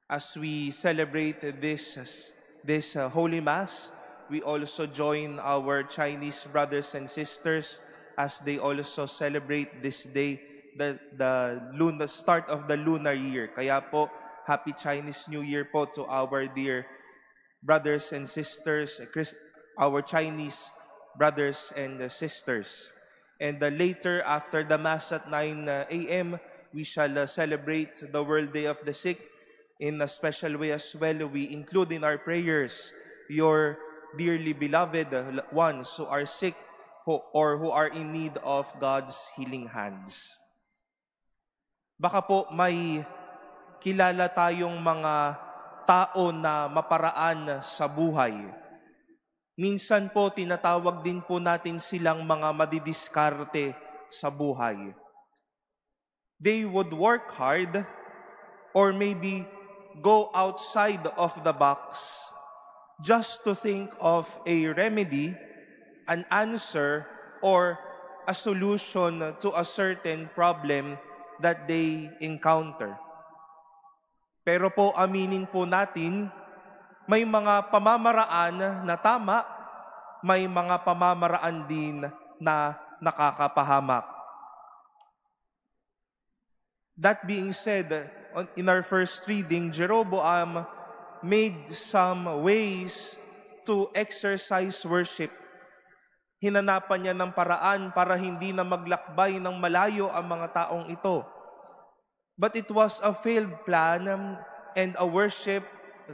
As we celebrate this Holy Mass, we also join our Chinese brothers and sisters as they also celebrate this day, the start of the lunar year. Kaya po, Happy Chinese New Year po to our dear brothers and sisters, our Chinese brothers and sisters. And later, after the Mass at 9 a.m., we shall celebrate the World Day of the Sick. In a special way as well, we include in our prayers your dearly beloved ones who are sick or who are in need of God's healing hands. Baka po may kilala tayong mga tao na maparaan sa buhay. Minsan po tinatawag din po natin silang mga madidiskarte sa buhay. They would work hard or maybe go outside of the box just to think of a remedy, an answer, or a solution to a certain problem that they encounter. Pero po aminin po natin, may mga pamamaraan na tama, may mga pamamaraan din na nakakapahamak. That being said, in our first reading, Jeroboam made some ways to exercise worship. Hinanapan niya ng paraan para hindi na maglakbay ng malayo ang mga taong ito. But it was a failed plan and a worship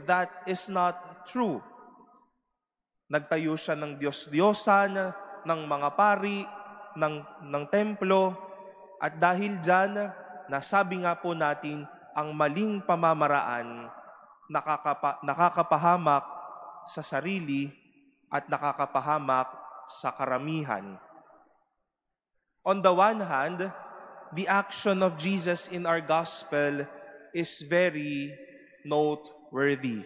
that is not true. Nagtayo siya ng Diyos-Diyosan, ng mga pari, ng templo, at dahil dyan, nasabi nga po natin, ang maling pamamaraan nakakapahamak sa sarili at nakakapahamak sa karamihan. On the one hand, the action of Jesus in our gospel is very noteworthy.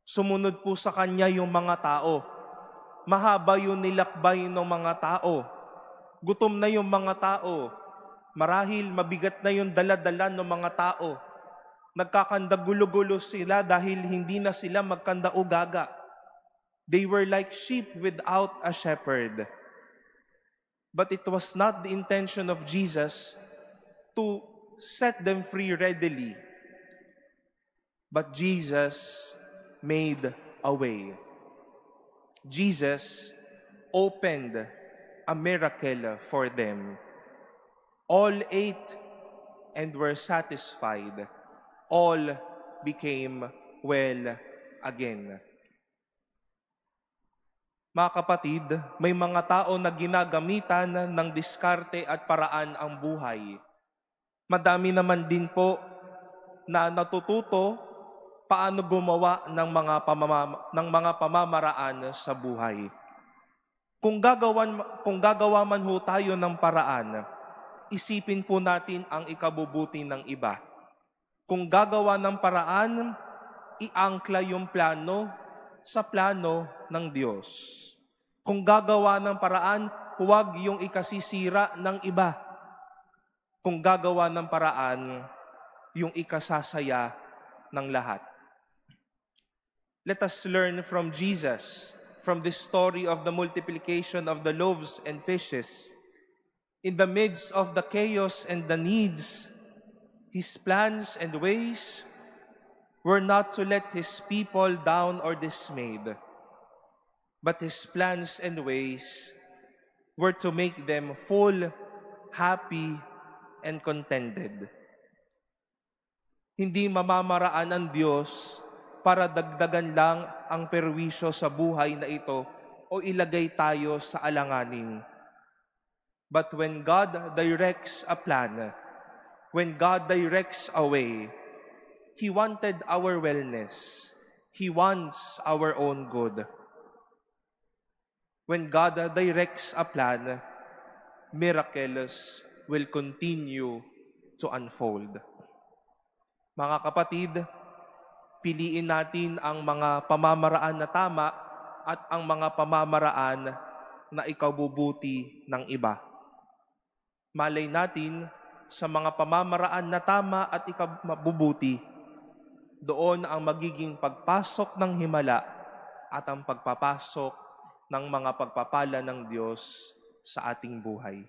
Sumunod po sa kanya yung mga tao. Mahaba yung nilakbay ng mga tao. Gutom na yung mga tao. Marahil mabigat na yung dala-dala ng mga tao. Nagkakandagulo-gulo sila dahil hindi na sila magkandaugaga. They were like sheep without a shepherd. But it was not the intention of Jesus to set them free readily. But Jesus made a way. Jesus opened a miracle for them. All ate and were satisfied. All became well again. Mga kapatid, may mga tao na ginagamitan ng diskarte at paraan ang buhay. Madami naman din po na natututo paano gumawa ng mga pamamaraan sa buhay. Kung gagawa man ho tayo ng paraan, isipin po natin ang ikabubuti ng iba. Kung gagawa ng paraan, iangkla yung plano sa plano ng Diyos. Kung gagawa ng paraan, huwag yung ikasisira ng iba. Kung gagawa ng paraan, yung ikasasaya ng lahat. Let us learn from Jesus, from this story of the multiplication of the loaves and fishes. In the midst of the chaos and the needs, His plans and ways were not to let His people down or dismayed, but His plans and ways were to make them full, happy, and contented. Hindi mamamaraan ang Diyos para dagdagan lang ang perwisyo sa buhay na ito o ilagay tayo sa alanganin. But when God directs a plan, when God directs a way, He wanted our wellness. He wants our own good. When God directs a plan, miracles will continue to unfold. Mga kapatid, piliin natin ang mga pamamaraan na tama at ang mga pamamaraan na ikabubuti ng iba. Malay natin, sa mga pamamaraan na tama at ikabubuti, Doon ang magiging pagpasok ng himala at ang pagpapasok ng mga pagpapala ng Diyos sa ating buhay.